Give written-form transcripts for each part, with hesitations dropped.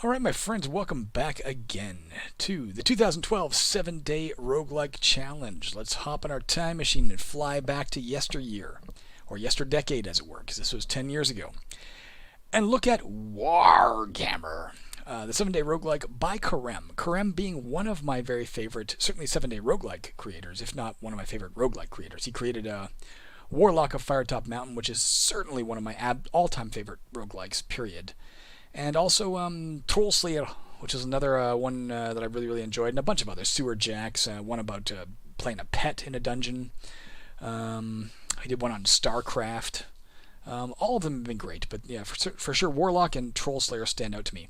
Alright, my friends, welcome back again to the 2012 7-Day Roguelike Challenge. Let's hop in our time machine and fly back to yesteryear, or yesterdecade as it were, because this was 10 years ago, and look at Waaarghammer, the 7-Day Roguelike by Karem. Karem being one of my very favorite, certainly 7-Day Roguelike creators, if not one of my favorite roguelike creators. He created Warlock of Firetop Mountain, which is certainly one of my all-time favorite roguelikes, period. And also Troll Slayer, which is another one that I really enjoyed, and a bunch of others. Sewer Jacks, one about playing a pet in a dungeon. I did one on StarCraft. All of them have been great, but yeah, for sure Warlock and Troll Slayer stand out to me.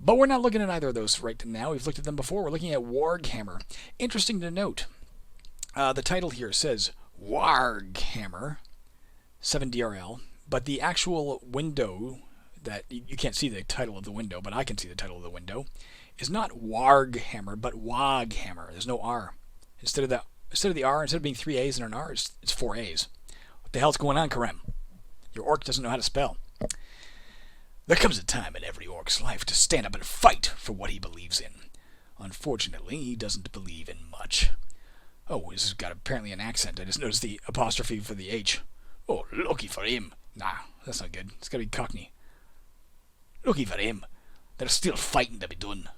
But we're not looking at either of those right now. We've looked at them before. We're looking at Waaaghammer. Interesting to note, the title here says Waaaghammer 7DRL, but the actual window that you can't see the title of the window, but I can see the title of the window, is not Waaaghammer, but Waaaghammer. There's no R. Instead of the R, instead of being 3 A's and an R, it's 4 A's. What the hell's going on, Karem? Your orc doesn't know how to spell. There comes a time in every orc's life to stand up and fight for what he believes in. Unfortunately, he doesn't believe in much. Oh, this has got apparently an accent. I just noticed the apostrophe for the H. Oh, lucky for him. Nah, that's not good. It's got to be Cockney. Lucky for him. There's still fighting to be done.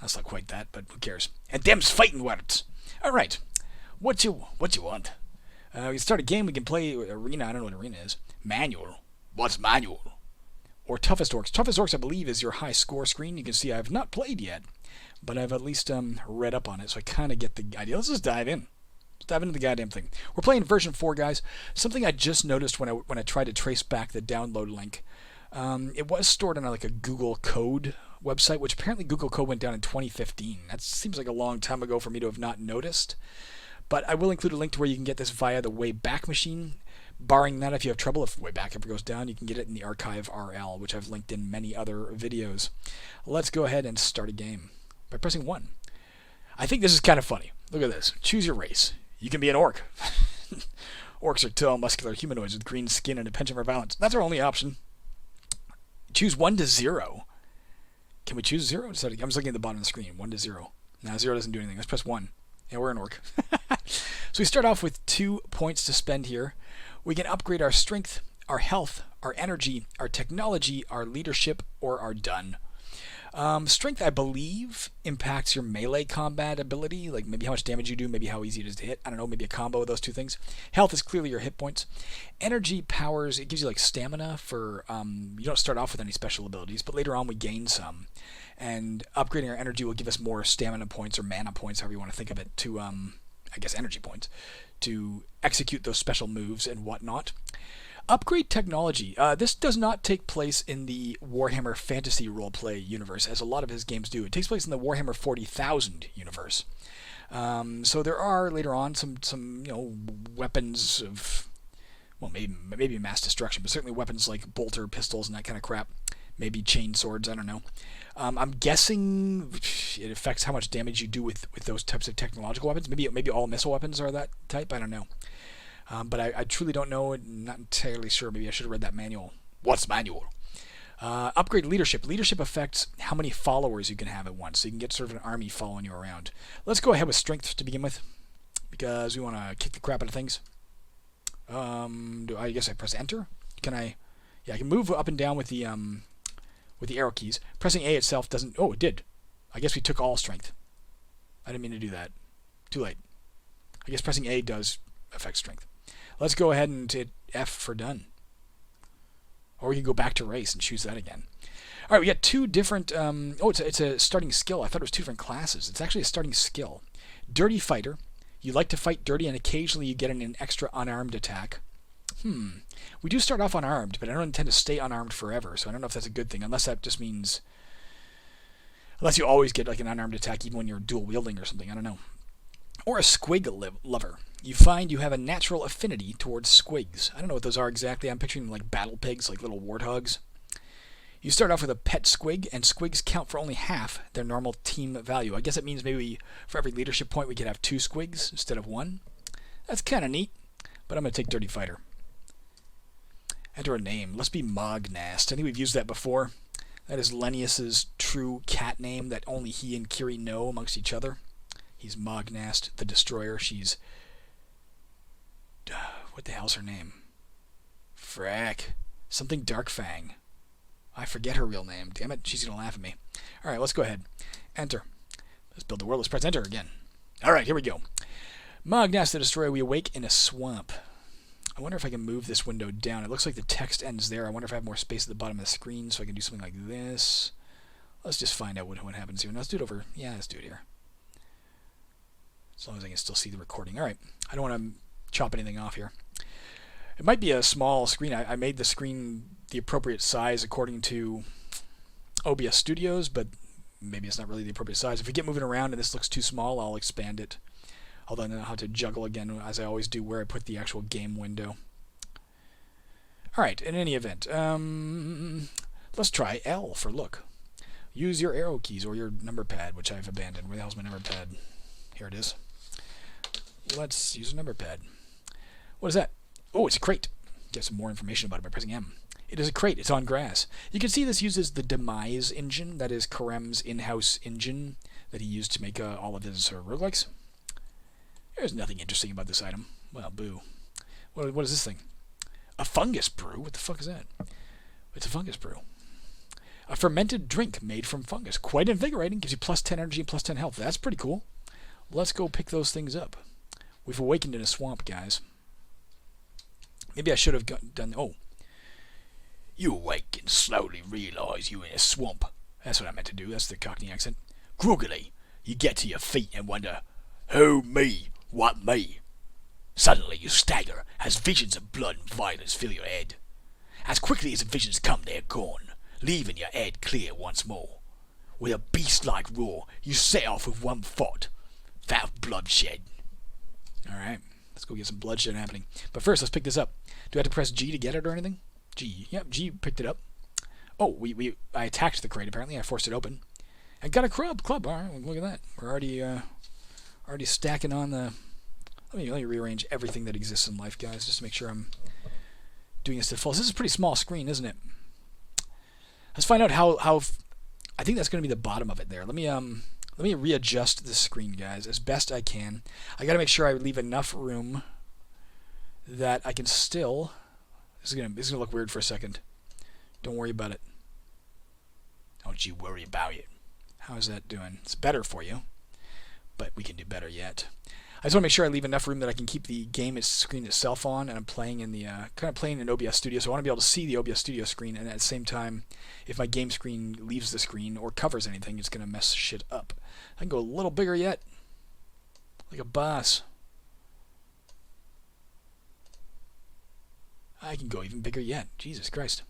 That's not quite that, but who cares? And them's fighting words. Alright. What you want? We can start a game. We can play Arena. I don't know what Arena is. Manual. What's Manual? Or Toughest Orcs. Toughest Orcs, I believe, is your high score screen. You can see I have not played yet, but I've at least read up on it, so I kind of get the idea. Let's just dive in. Let's dive into the goddamn thing. We're playing version 4, guys. Something I just noticed when I tried to trace back the download link. It was stored on like a Google Code website, which apparently Google Code went down in 2015. That seems like a long time ago for me to have not noticed. But I will include a link to where you can get this via the Wayback Machine. Barring that, if you have trouble, if Wayback ever goes down, you can get it in the archive RL, which I've linked in many other videos. Let's go ahead and start a game by pressing 1. I think this is kind of funny. Look at this. Choose your race. You can be an orc. Orcs are tall, muscular humanoids with green skin and a penchant for violence. That's our only option. Choose 1 to 0. Can we choose 0? I'm just looking at the bottom of the screen. 1 to 0. Now 0 doesn't do anything. Let's press 1. Yeah, we're an orc. So we start off with 2 points to spend here. We can upgrade our strength, our health, our energy, our technology, our leadership, or our done. Strength, I believe, impacts your melee combat ability, like maybe how much damage you do, maybe how easy it is to hit. I don't know, maybe a combo of those 2 things. Health is clearly your hit points. Energy powers, it gives you like stamina for, you don't start off with any special abilities, but later on we gain some. And upgrading our energy will give us more stamina points or mana points, however you want to think of it, to, I guess energy points, to execute those special moves and whatnot. Upgrade technology. This does not take place in the Warhammer Fantasy Roleplay universe, as a lot of his games do. It takes place in the Warhammer 40,000 universe. So there are later on some weapons of, well, maybe mass destruction, but certainly weapons like bolter pistols and that kind of crap. Maybe chain swords. I don't know. I'm guessing it affects how much damage you do with those types of technological weapons. Maybe all missile weapons are that type. I don't know. But I truly don't know. Not entirely sure. Maybe I should have read that manual. What's manual? Upgrade leadership. Leadership affects how many followers you can have at once. So you can get sort of an army following you around. Let's go ahead with strength to begin with, because we want to kick the crap out of things. I guess I press enter? Can I? Yeah, I can move up and down with the arrow keys. Pressing A itself doesn't. Oh, it did. I guess we took all strength. I didn't mean to do that. Too late. I guess pressing A does affect strength. Let's go ahead and hit F for done. Or we can go back to race and choose that again. All right, we got 2 different... it's a starting skill. I thought it was 2 different classes. It's actually a starting skill. Dirty Fighter. You like to fight dirty, and occasionally you get an extra unarmed attack. We do start off unarmed, but I don't intend to stay unarmed forever, so I don't know if that's a good thing, unless that just means... Unless you always get like an unarmed attack even when you're dual wielding or something. I don't know. Or a squig lover. You find you have a natural affinity towards squigs. I don't know what those are exactly. I'm picturing them like battle pigs, like little warthogs. You start off with a pet squig, and squigs count for only half their normal team value. I guess it means maybe for every leadership point we could have 2 squigs instead of 1. That's kind of neat, but I'm going to take Dirty Fighter. Enter a name. Let's be Mognast. I think we've used that before. That is Lennius's true cat name that only he and Kiri know amongst each other. He's Waaaghammer, the Destroyer. She's... what the hell's her name? Frack. Something Darkfang. I forget her real name. Damn it, she's going to laugh at me. Alright, let's go ahead. Enter. Let's build the world. Let's press enter again. Alright, here we go. Waaaghammer the Destroyer, we awake in a swamp. I wonder if I can move this window down. It looks like the text ends there. I wonder if I have more space at the bottom of the screen so I can do something like this. Let's just find out what happens here. Now, let's do it over... yeah, let's do it here. As long as I can still see the recording. Alright, I don't want to chop anything off here. It might be a small screen. I made the screen the appropriate size according to OBS Studios, but maybe it's not really the appropriate size. If we get moving around and this looks too small, I'll expand it. Although I know how to juggle again, as I always do, where I put the actual game window. Alright, in any event, let's try L for look. Use your arrow keys or your number pad, which I've abandoned. Where the hell's my number pad? Here it is. Let's use a number pad. What is that? Oh, it's a crate. Get some more information about it by pressing M. It is a crate. It's on grass. You can see this uses the Demise engine, that is Karem's in-house engine that he used to make all of his roguelikes. There's nothing interesting about this item. Well, boo. What is this thing? A fungus brew? What the fuck is that? It's a fungus brew. A fermented drink made from fungus. Quite invigorating. Gives you plus 10 energy and plus 10 health. That's pretty cool. Let's go pick those things up. We've awakened in a swamp, guys. Maybe I should have done... oh. You awake and slowly realise you're in a swamp. That's what I meant to do. That's the Cockney accent. Groggily, you get to your feet and wonder, who me? What me? Suddenly you stagger as visions of blood and violence fill your head. As quickly as the visions come, they're gone, leaving your head clear once more. With a beast-like roar, you set off with one thought, that of bloodshed. Alright, let's go get some bloodshed happening. But first, let's pick this up. Do I have to press G to get it or anything? G. Yep, G picked it up. Oh, I attacked the crate, apparently. I forced it open. I got a club. Alright, look at that. We're already stacking on the... Let me rearrange everything that exists in life, guys, just to make sure I'm doing this to the full. This is a pretty small screen, isn't it? Let's find out how I think that's going to be the bottom of it there. Let me readjust the screen, guys, as best I can. I got to make sure I leave enough room that I can still... This is gonna look weird for a second. Don't worry about it. Don't you worry about it. How is that doing? It's better for you, but we can do better yet. I just want to make sure I leave enough room that I can keep the game screen itself on, and I'm playing in the kind of playing in OBS Studio, so I want to be able to see the OBS Studio screen, and at the same time, if my game screen leaves the screen or covers anything, it's gonna mess shit up. I can go a little bigger yet, like a boss. I can go even bigger yet. Jesus Christ.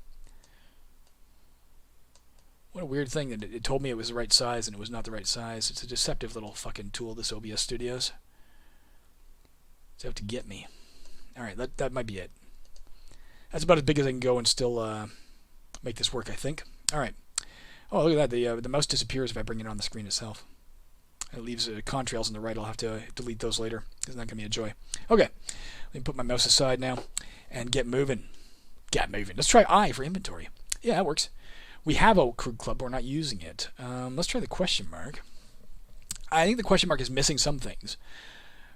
What a weird thing that it told me it was the right size and it was not the right size. It's a deceptive little fucking tool, this OBS Studios. It's out to get me. Alright, that might be it. That's about as big as I can go and still make this work, I think. Alright. Oh, look at that. The mouse disappears if I bring it on the screen itself. It leaves contrails on the right. I'll have to delete those later. It's not going to be a joy. Okay. Let me put my mouse aside now and get moving. Get moving. Let's try I for inventory. Yeah, that works. We have a crew club, but we're not using it. Let's try the question mark. I think the question mark is missing some things.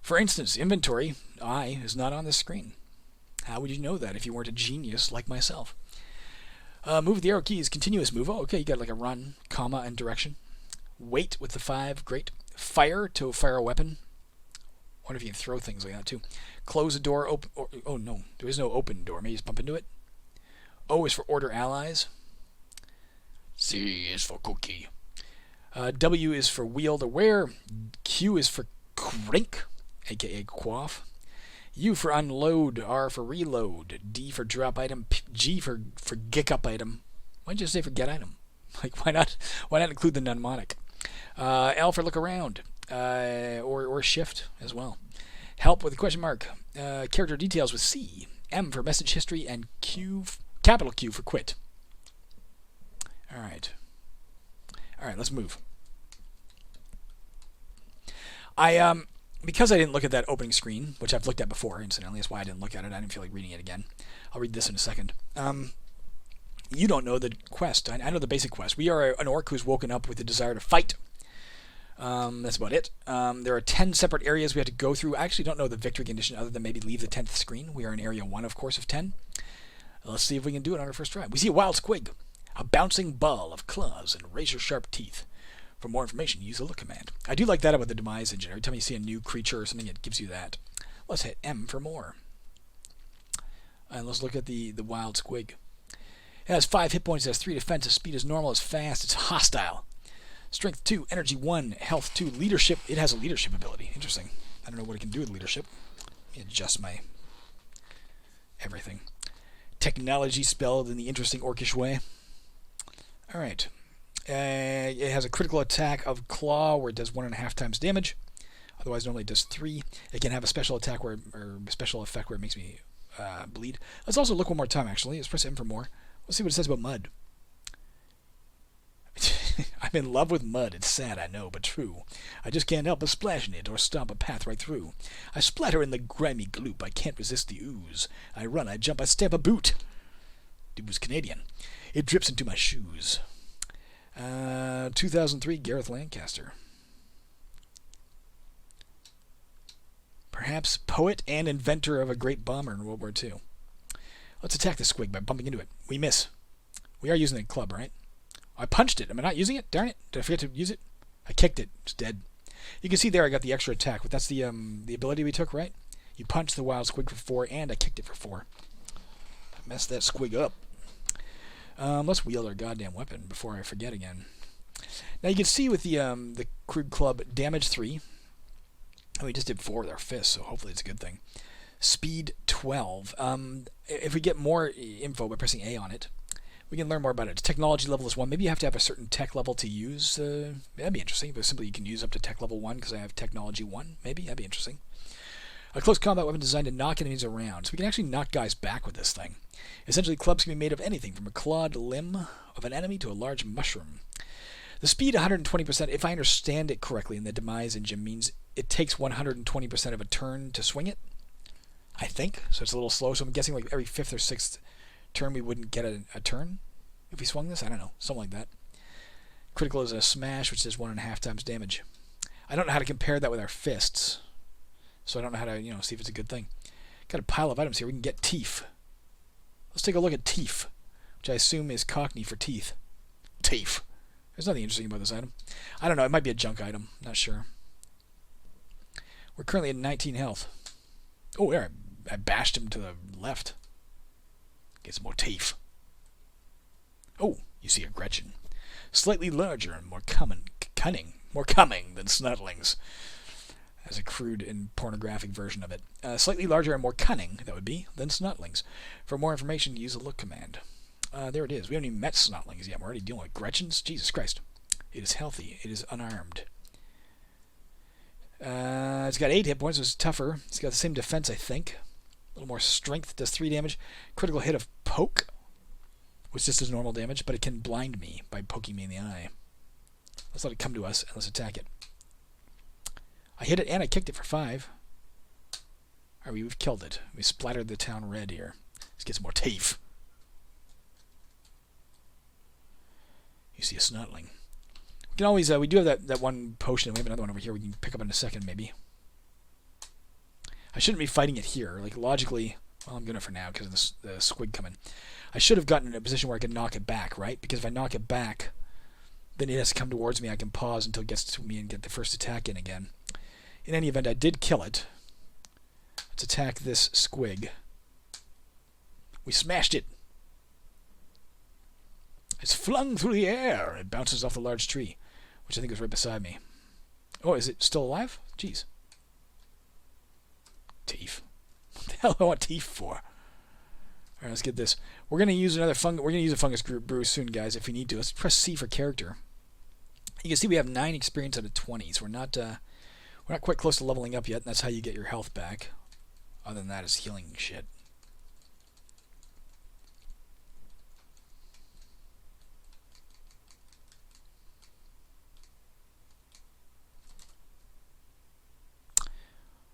For instance, inventory, I, is not on this screen. How would you know that if you weren't a genius like myself? Move the arrow keys, continuous move. Oh, okay, you got like a run, comma, and direction. Wait with the 5, great. Fire to fire a weapon. I wonder if you can throw things like that too. Close a door, open. Oh no, there is no open door. Maybe just bump into it. O is for order allies. C is for cookie. W is for wield or wear. Q is for crink, aka quaff. U for unload. R for reload. D for drop item. G for gick up item. Why'd you say for get item? Like, why not include the mnemonic? L for look around. Or shift as well. Help with a question mark. Character details with C. M for message history, and Q, capital Q for quit. Alright, let's move. Because I didn't look at that opening screen, which I've looked at before, incidentally, that's why I didn't look at it. I didn't feel like reading it again. I'll read this in a second. You don't know the quest. I know the basic quest. We are an orc who's woken up with the desire to fight. That's about it. There are 10 separate areas we have to go through. I actually don't know the victory condition other than maybe leave the 10th screen. We are in area 1, of course, of 10. Let's see if we can do it on our first try. We see a wild squig, a bouncing ball of claws and razor-sharp teeth. For more information, use the look command. I do like that about the demise engine. Every time you see a new creature or something, it gives you that. Let's hit M for more. And let's look at the wild squig. It has 5 hit points, it has 3 defense, its speed is normal, it's fast, it's hostile. Strength 2, energy 1, health 2, leadership. It has a leadership ability. Interesting. I don't know what it can do with leadership. Let me adjust my everything. Technology spelled in the interesting orcish way. Alright. It has a critical attack of claw where it does 1.5 times damage. Otherwise, normally it does 3. It can have a special attack or a special effect where it makes me bleed. Let's also look one more time, actually. Let's press M for more. Let's see what it says about mud. I'm in love with mud. It's sad, I know, but true. I just can't help but splash in it or stomp a path right through. I splatter in the grimy gloop. I can't resist the ooze. I run, I jump, I stamp a boot. Dude was Canadian. It drips into my shoes. 2003 Gareth Lancaster. Perhaps poet and inventor of a great bomber in World War II. Let's attack the squig by bumping into it. We miss. We are using the club, right? I punched it. Am I not using it? Darn it. Did I forget to use it? I kicked it. It's dead. You can see there I got the extra attack, but that's the ability we took, right? You punch the wild squig for 4, and I kicked it for 4. I messed that squig up. Let's wield our goddamn weapon before I forget again. Now you can see with the crude club, damage 3. Oh, we just did 4 with our fists, so hopefully it's a good thing. Speed 12. If we get more info by pressing A on it, we can learn more about it. Its technology level is 1. Maybe you have to have a certain tech level to use. That'd be interesting, but simply you can use up to tech level 1 because I have technology 1. Maybe that'd be interesting. A close combat weapon designed to knock enemies around. So we can actually knock guys back with this thing. Essentially, clubs can be made of anything from a clawed limb of an enemy to a large mushroom. The speed 120%, if I understand it correctly, in the demise engine means it takes 120% of a turn to swing it. I think. So it's a little slow. So I'm guessing like every 5th or 6th turn we wouldn't get a turn if we swung this. I don't know. Something like that. Critical is a smash, which does 1.5 times damage. I don't know how to compare that with our fists. So I don't know how to, see if it's a good thing. Got a pile of items here. We can get teeth. Let's take a look at teeth, which I assume is Cockney for teeth. Teeth. There's nothing interesting about this item. I don't know. It might be a junk item. Not sure. We're currently at 19 health. Oh, there. I bashed him to the left. Get some more teeth. Oh, you see a Gretchen. Slightly larger and more cunning than snotlings. As a crude and pornographic version of it. Slightly larger and more cunning, that would be, than snotlings. For more information, use the look command. There it is. We haven't even met snotlings yet. We're already dealing with Gretchens. Jesus Christ. It is healthy. It is unarmed. It's got 8 hit points, so it's tougher. It's got the same defense, I think. A little more strength, does 3 damage. Critical hit of poke, which just does normal damage, but it can blind me by poking me in the eye. Let's let it come to us, and let's attack it. I hit it, and I kicked it for 5. Alright, we've killed it. We splattered the town red here. Let's get some more teeth. You see a snotling. We can always, we do have that one potion, and we have another one over here we can pick up in a second, maybe. I shouldn't be fighting it here. Like, logically, well, I'm going to for now because of the squig coming. I should have gotten in a position where I could knock it back, right? Because if I knock it back, then it has to come towards me. I can pause until it gets to me and get the first attack in again. In any event, I did kill it. Let's attack this squig. We smashed it. It's flung through the air. It bounces off the large tree, which I think is right beside me. Oh, is it still alive? Jeez. Teeth. What the hell do I want teeth for? Alright, let's get this. We're gonna use another fungus. We're gonna use a fungus brew soon, guys, if we need to. Let's press C for character. You can see we have 9 experience out of 20, so we're not quite close to leveling up yet, and that's how you get your health back. Other than that, it's healing shit.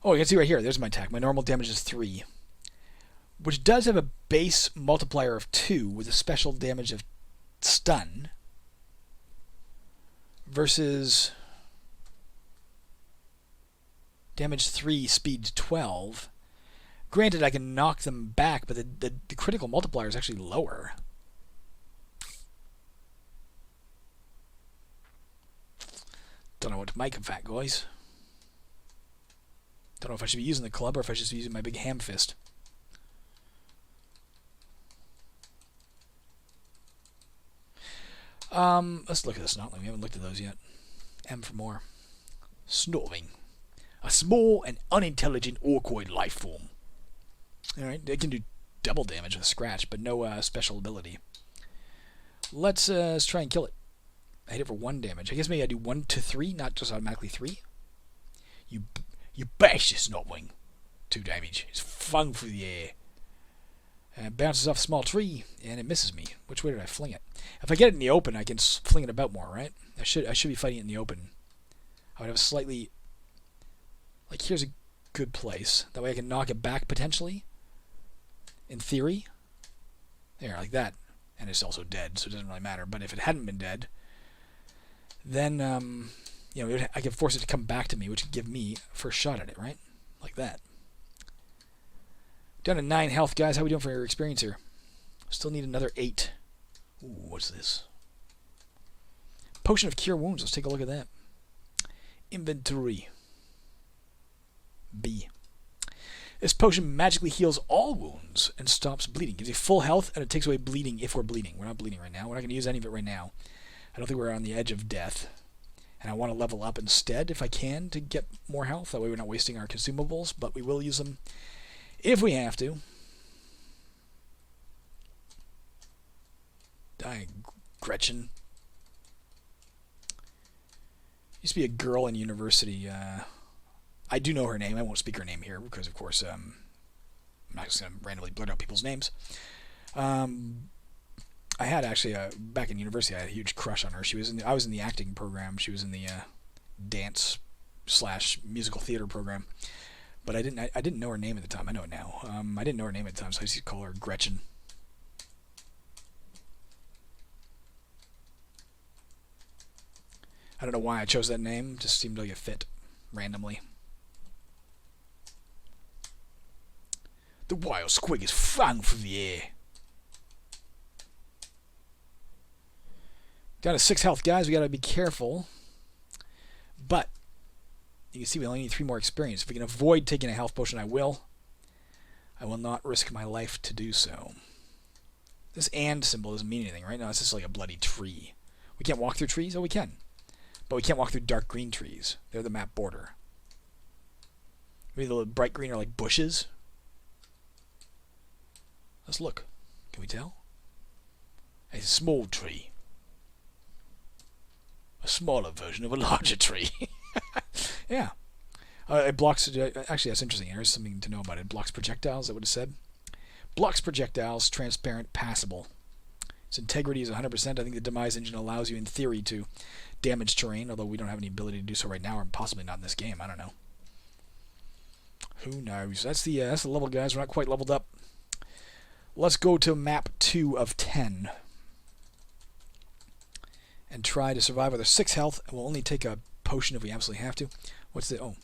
Oh, you can see right here. There's my attack. My normal damage is 3. which does have a base multiplier of 2 with a special damage of stun, versus damage 3, speed 12. Granted, I can knock them back, but the critical multiplier is actually lower. Don't know what to make of that, guys. Don't know if I should be using the club or if I should be using my big ham fist. Let's look at the Snotling. We haven't looked at those yet. M for more. Snorting. A small and unintelligent orcoid life form. Alright, it can do double damage with a scratch, but no special ability. Let's try and kill it. I hit it for 1 damage. I guess maybe I do 1 to 3, not just automatically 3. You bash this Snotwing. 2 damage. It's flung through the air. And it bounces off a small tree, and it misses me. Which way did I fling it? If I get it in the open, I can fling it about more, right? I should be fighting it in the open. I would have a slightly... Like, here's a good place. That way I can knock it back, potentially. In theory. There, like that. And it's also dead, so it doesn't really matter. But if it hadn't been dead, then, I could force it to come back to me, which would give me first shot at it, right? Like that. Down to 9 health, guys. How are we doing for your experience here? Still need another 8. Ooh, what's this? Potion of Cure Wounds. Let's take a look at that. Inventory. B. This potion magically heals all wounds and stops bleeding. Gives you full health, and it takes away bleeding if we're bleeding. We're not bleeding right now. We're not going to use any of it right now. I don't think we're on the edge of death. And I want to level up instead, if I can, to get more health. That way we're not wasting our consumables, but we will use them if we have to. Die, Gretchen. Used to be a girl in university. I do know her name. I won't speak her name here because, of course, I'm not just going to randomly blurt out people's names. I had actually, back in university, I had a huge crush on her. I was in the acting program. She was in the dance/musical theater program. But I didn't know her name at the time. I know it now. I didn't know her name at the time, so I used to call her Gretchen. I don't know why I chose that name. Just seemed like it fit randomly. The wild squig is flung through the air. Down to 6 health, guys. We got to be careful. But you can see we only need 3 more experience. If we can avoid taking a health potion, I will. I will not risk my life to do so. This and symbol doesn't mean anything, right? No, it's just like a bloody tree. We can't walk through trees? Oh, we can. But we can't walk through dark green trees. They're the map border. Maybe the bright green are like bushes. Let's look. Can we tell? A small tree. A smaller version of a larger tree. Yeah. It blocks... Actually, that's interesting. There's something to know about it. It blocks projectiles, that would have said. Blocks projectiles, transparent, passable. Its integrity is 100%. I think the Demise engine allows you, in theory, to damage terrain, although we don't have any ability to do so right now, or possibly not in this game. I don't know. Who knows? That's the level, guys. We're not quite leveled up. Let's go to map 2 of 10. And try to survive with our 6 health. We'll only take a potion if we absolutely have to. What's the... Oh.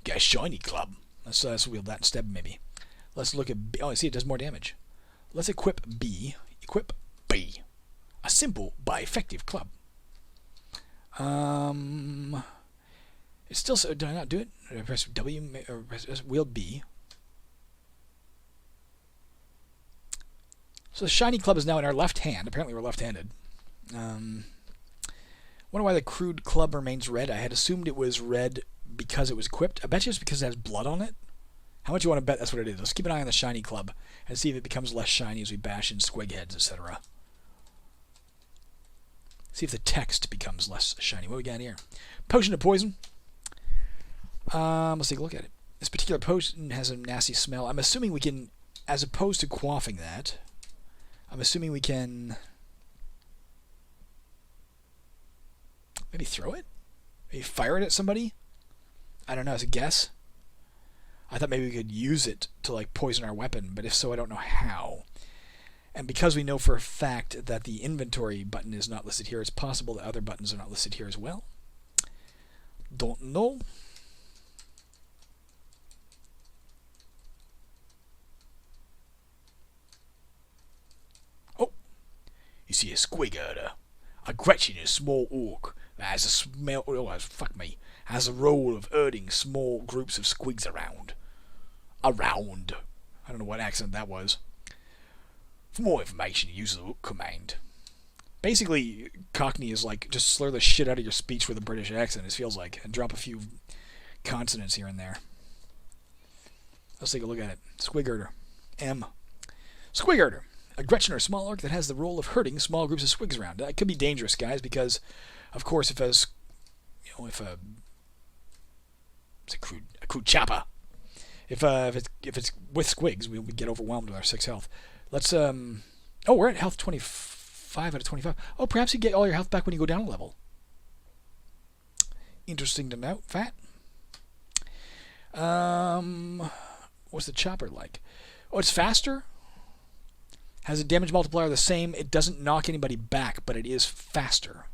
Get a shiny club. Let's wield that instead, maybe. Let's look at B. Oh, I see it does more damage. Let's equip B. Equip B. A simple but effective club. It's still... Did I not do it? Did I press W or press wield B? So the shiny club is now in our left hand. Apparently we're left-handed. Wonder why the crude club remains red. I had assumed it was red because it was equipped. I bet you it's because it has blood on it. How much you want to bet that's what it is? Let's keep an eye on the shiny club and see if it becomes less shiny as we bash in squig heads, etc. See if the text becomes less shiny. What do we got here? Potion of poison. Let's take a look at it. This particular potion has a nasty smell. I'm assuming we can, as opposed to quaffing that, I'm assuming we can maybe throw it? Maybe fire it at somebody? I don't know, as a guess. I thought maybe we could use it to like poison our weapon, but if so, I don't know how. And because we know for a fact that the inventory button is not listed here, it's possible that other buttons are not listed here as well. Don't know. Oh, you see a squig herder. A Gretchen is a small orc that has a smell. Oh, fuck me. Has a role of herding small groups of squigs around. Around. I don't know what accent that was. For more information, use the hook command. Basically, Cockney is like just slur the shit out of your speech with a British accent, it feels like, and drop a few consonants here and there. Let's take a look at it. Squig herder. M. Squig herder. A Gretchen or small orc that has the role of herding small groups of squigs around. That could be dangerous, guys, because, of course, if it's a crude chopper. If it's with squigs, we would get overwhelmed with our 6 health. Let's oh, we're at health 25 out of 25. Oh, perhaps you get all your health back when you go down a level. Interesting to note. Fat. What's the chopper like? Oh, it's faster. Has a damage multiplier the same. It doesn't knock anybody back, but it is faster.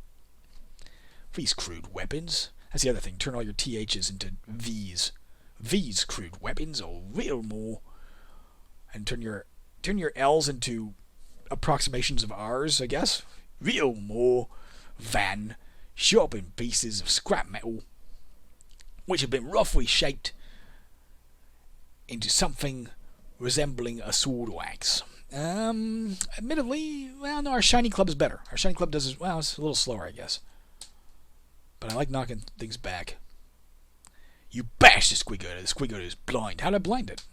These crude weapons. That's the other thing. Turn all your THs into Vs. V's crude weapons are real more. And turn your L's into approximations of R's, I guess. Real more than sharpened pieces of scrap metal, which have been roughly shaped into something resembling a sword or axe. Admittedly, well, no, our shiny club is better. Our shiny club does, well, it's a little slower, I guess. But I like knocking things back. You bash the squig herder. The squig herder is blind. How did I blind it?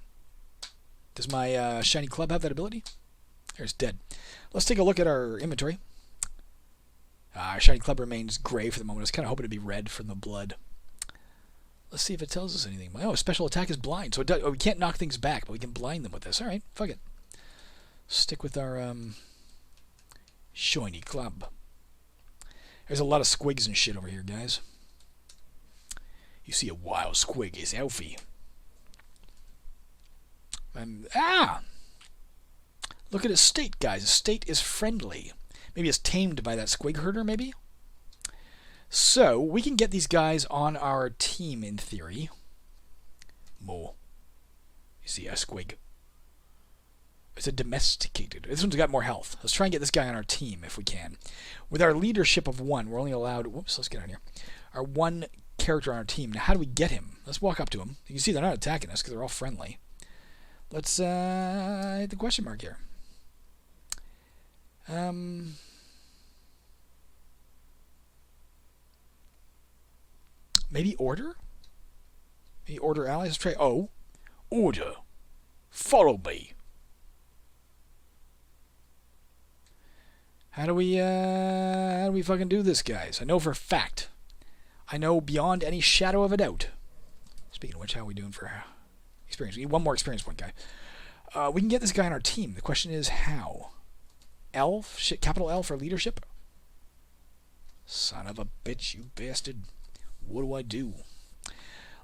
Does my shiny club have that ability? There, it's dead. Let's take a look at our inventory. Our shiny club remains gray for the moment. I was kind of hoping it'd be red from the blood. Let's see if it tells us anything. Oh, special attack is blind. So we can't knock things back, but we can blind them with this. All right, fuck it. Stick with our shiny club. There's a lot of squigs and shit over here, guys. You see a wild squig is Elfie. Look at his state, guys. His state is friendly. Maybe it's tamed by that squig herder, maybe? So, we can get these guys on our team, in theory. More. You see a squig. It's a domesticated. This one's got more health. Let's try and get this guy on our team, if we can. With our leadership of 1, we're only allowed... Whoops, let's get out of here. Our 1 character on our team. Now, how do we get him? Let's walk up to him. You can see they're not attacking us, because they're all friendly. Let's hit the question mark here. Maybe order? Maybe order allies? Let's try O. Order. Follow me. How do we fucking do this, guys? I know for a fact. I know beyond any shadow of a doubt. Speaking of which, how are we doing for experience? We need 1 more experience point, guy. We can get this guy on our team. The question is how? L? Shit, capital L for leadership? Son of a bitch, you bastard. What do I do?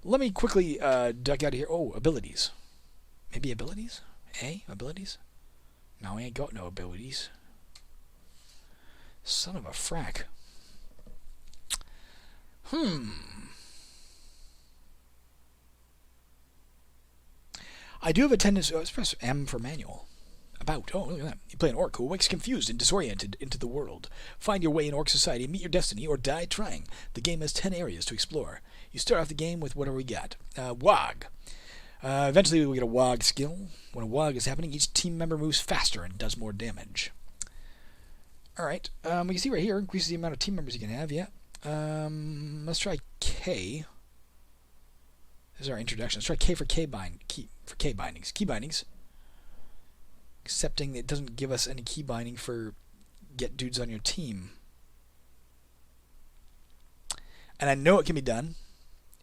Let me quickly duck out of here. Oh, abilities. Maybe abilities? Abilities? No, I ain't got no abilities. Son of a frack. I do have a tendency... let's press M for manual. About. Oh, look at that. You play an orc who wakes confused and disoriented into the world. Find your way in orc society, meet your destiny, or die trying. The game has 10 areas to explore. You start off the game with whatever we got. Waag. Eventually we get a Waag skill. When a Waag is happening, each team member moves faster and does more damage. Alright. We can see right here, increases the amount of team members you can have, yeah. Let's try K. This is our introduction. Let's try K for K bindings. Key bindings. Accepting that it doesn't give us any key binding for get dudes on your team. And I know it can be done.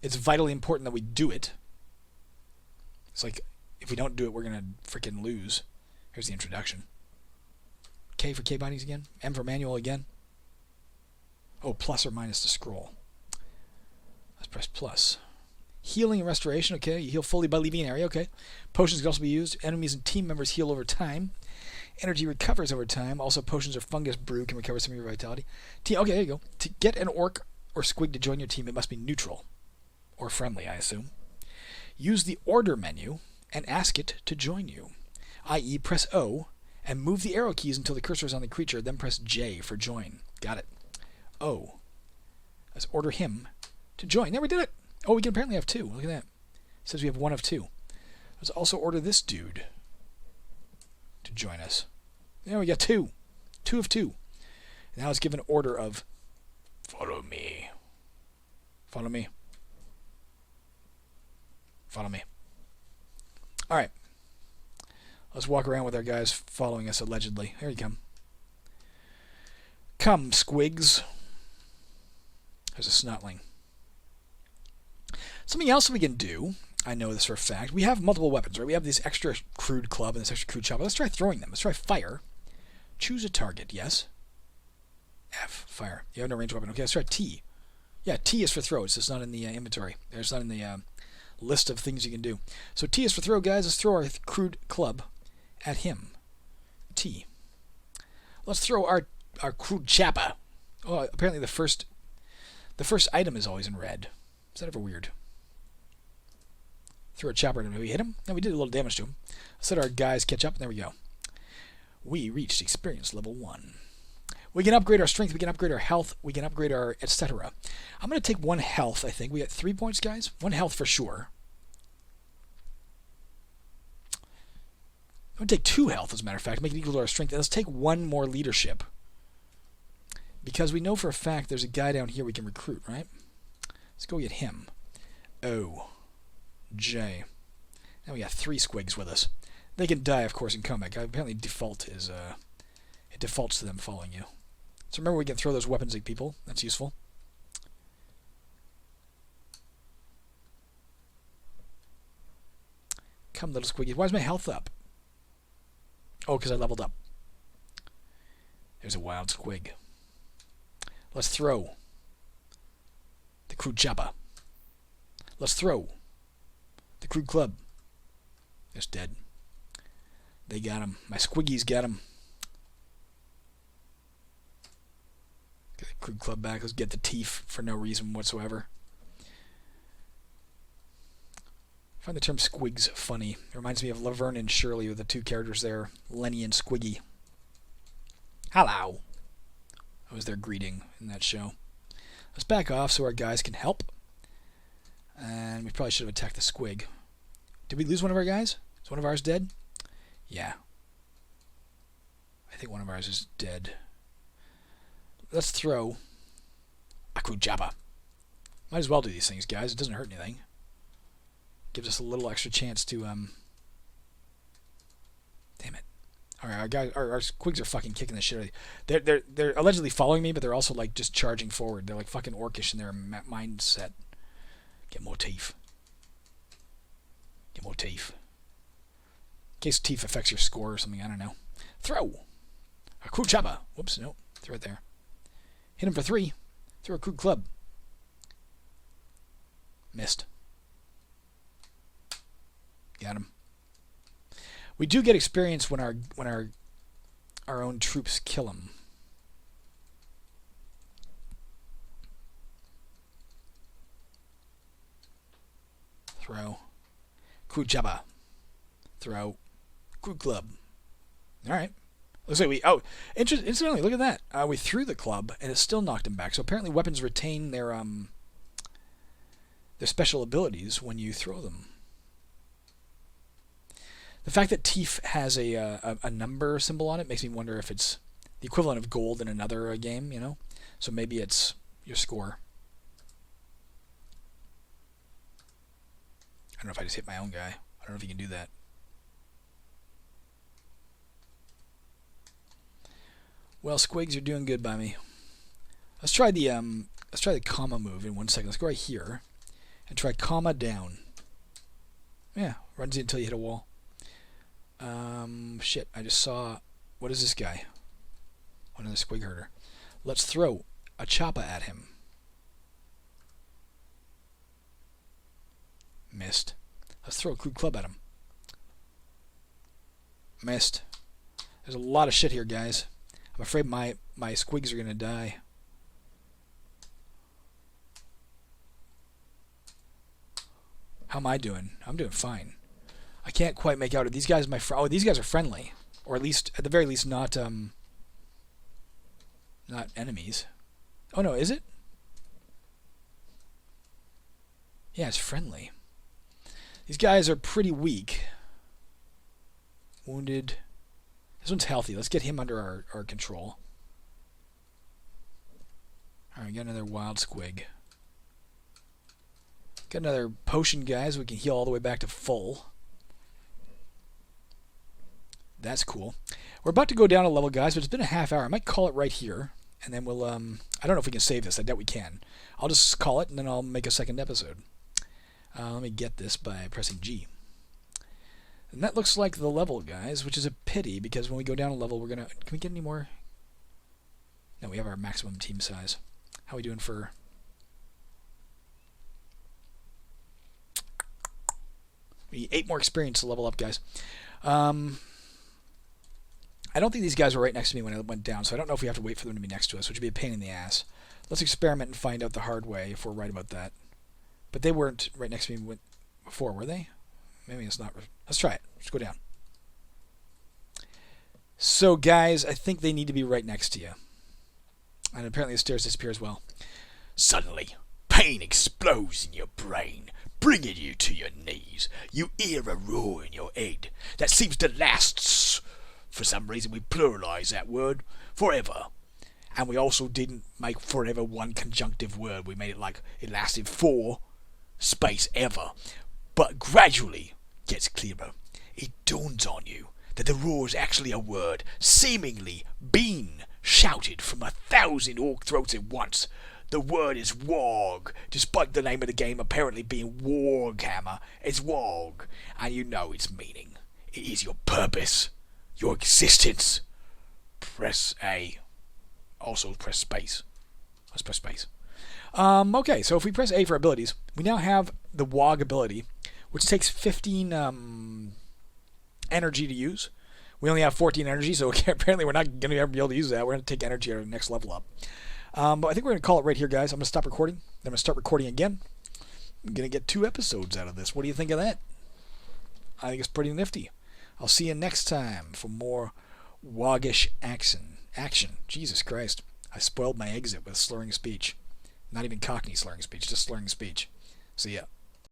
It's vitally important that we do it. It's like, if we don't do it, we're going to freaking lose. Here's the introduction. K for K bindings again. M for manual again. Oh, plus or minus to scroll. Let's press plus. Healing and restoration, okay. You heal fully by leaving an area, okay. Potions can also be used. Enemies and team members heal over time. Energy recovers over time. Also, potions or fungus brew can recover some of your vitality. Okay, there you go. To get an orc or squig to join your team, it must be neutral. Or friendly, I assume. Use the order menu and ask it to join you. I.e., press O and move the arrow keys until the cursor is on the creature, then press J for join. Got it. O. Let's order him to join. There, we did it. Oh, we can apparently have two. Look at that. It says we have one of two. Let's also order this dude to join us. There, we got two. Two of two. Now let's give an order of follow me. Follow me. Follow me. Alright. Let's walk around with our guys following us allegedly. Here you come. Come, squigs. There's a snotling. Something else we can do, I know this for a fact, we have multiple weapons, right? We have this extra crude club and this extra crude chopper. Let's try throwing them. Let's try fire. Choose a target, yes. F, fire. You have no range weapon. Okay, let's try T. Yeah, T is for throw. It's just not in the inventory. It's not in the list of things you can do. So T is for throw, guys. Let's throw our crude club at him. T. Let's throw our crude chopper. Oh, apparently the first item is always in red. Is that ever weird? Throw a chopper at him. Did we hit him? No, we did a little damage to him. Let's let our guys catch up, and there we go. We reached experience level 1. We can upgrade our strength, we can upgrade our health, we can upgrade our etc. I'm going to take 1 health, I think. We got 3 points, guys? 1 health for sure. I'm going to take 2 health, as a matter of fact, make it equal to our strength. And let's take 1 more leadership. Because we know for a fact there's a guy down here we can recruit, right? Let's go get him. O. J. Now we got 3 squigs with us. They can die, of course, in combat. Apparently default is, it defaults to them following you. So remember, we can throw those weapons at people. That's useful. Come, little squiggy. Why is my health up? Oh, because I leveled up. There's a wild squig. Let's throw the crude chopper. Let's throw the crude club. It's dead. They got him. My squiggies got him. Get the crude club back. Let's get the teeth for no reason whatsoever. I find the term squigs funny. It reminds me of Laverne and Shirley with the 2 characters there, Lenny and Squiggy. Hello. That was their greeting in that show. Let's back off so our guys can help. And we probably should have attacked the squig. Did we lose one of our guys? Is one of ours dead? Yeah. I think one of ours is dead. Let's throw a crude chopper. Might as well do these things, guys. It doesn't hurt anything. Gives us a little extra chance to, Damn it. Alright, our squigs are fucking kicking the shit out of you. They're allegedly following me, but they're also, like, just charging forward. They're, like, fucking orcish in their mindset. Get more teeth. Get more teeth. In case teeth affects your score or something, I don't know. Throw! A crude chopper. Whoops, nope. Throw it there. Hit him for 3. Throw a crude club. Missed. Got him. We do get experience when our own troops kill him. Throw. Crude chopper. Throw. Crude club. Alright. Looks like we... Oh, incidentally, look at that. We threw the club, and it still knocked him back. So apparently weapons retain their special abilities when you throw them. The fact that teeth has a number symbol on it makes me wonder if it's the equivalent of gold in another game, you know? So maybe it's your score. I don't know if I just hit my own guy. I don't know if you can do that. Well, squigs are doing good by me. Let's try the comma move in 1 second. Let's go right here and try comma down. Yeah, runs you until you hit a wall. Shit, I just saw... What is this guy? Another squig herder. Let's throw a chopper at him. missed. Let's throw a crude club at him. Missed. There's a lot of shit here, guys. I'm afraid my squigs are going to die. How am I doing? I'm doing fine. I can't quite make out. Are these guys my friend? Oh, these guys are friendly. Or at least, at the very least, not enemies. Oh, no, is it? Yeah, it's friendly. These guys are pretty weak. Wounded. This one's healthy. Let's get him under our control. Alright, got another wild squig. Got another potion, guys. We can heal all the way back to full. That's cool. We're about to go down a level, guys, but it's been a half hour. I might call it right here, and then we'll, I don't know if we can save this. I doubt we can. I'll just call it, and then I'll make a second episode. Let me get this by pressing G. And that looks like the level, guys, which is a pity, because when we go down a level, we're going to... Can we get any more? No, we have our maximum team size. How are we doing for... We need 8 more experience to level up, guys. I don't think these guys were right next to me when I went down, so I don't know if we have to wait for them to be next to us, which would be a pain in the ass. Let's experiment and find out the hard way if we're right about that. But they weren't right next to me before, were they? Maybe it's not. Let's try it. Let's go down. So, guys, I think they need to be right next to you. And apparently the stairs disappear as well. Suddenly, pain explodes in your brain, bringing you to your knees. You hear a roar in your head that seems to last, for some reason we pluralize that word, forever. And we also didn't make forever one conjunctive word. We made it like it lasted for space ever. But gradually gets clearer. It dawns on you that the roar is actually a word seemingly being shouted from 1,000 orc throats at once. The word is Warg, despite the name of the game apparently being Waaaghammer. It's Warg, and you know its meaning. It is your purpose, your existence. Press A. Also press space. Let's press space. Okay, so if we press A for abilities, we now have the Waag ability, which takes 15 energy to use. We only have 14 energy, so apparently we're not going to ever be able to use that. We're going to take energy at our next level up. But I think we're going to call it right here, guys. I'm going to stop recording. Then I'm going to start recording again. I'm going to get 2 episodes out of this. What do you think of that? I think it's pretty nifty. I'll see you next time for more Waagish action. Jesus Christ. I spoiled my exit with slurring speech. Not even Cockney slurring speech, just slurring speech. See ya.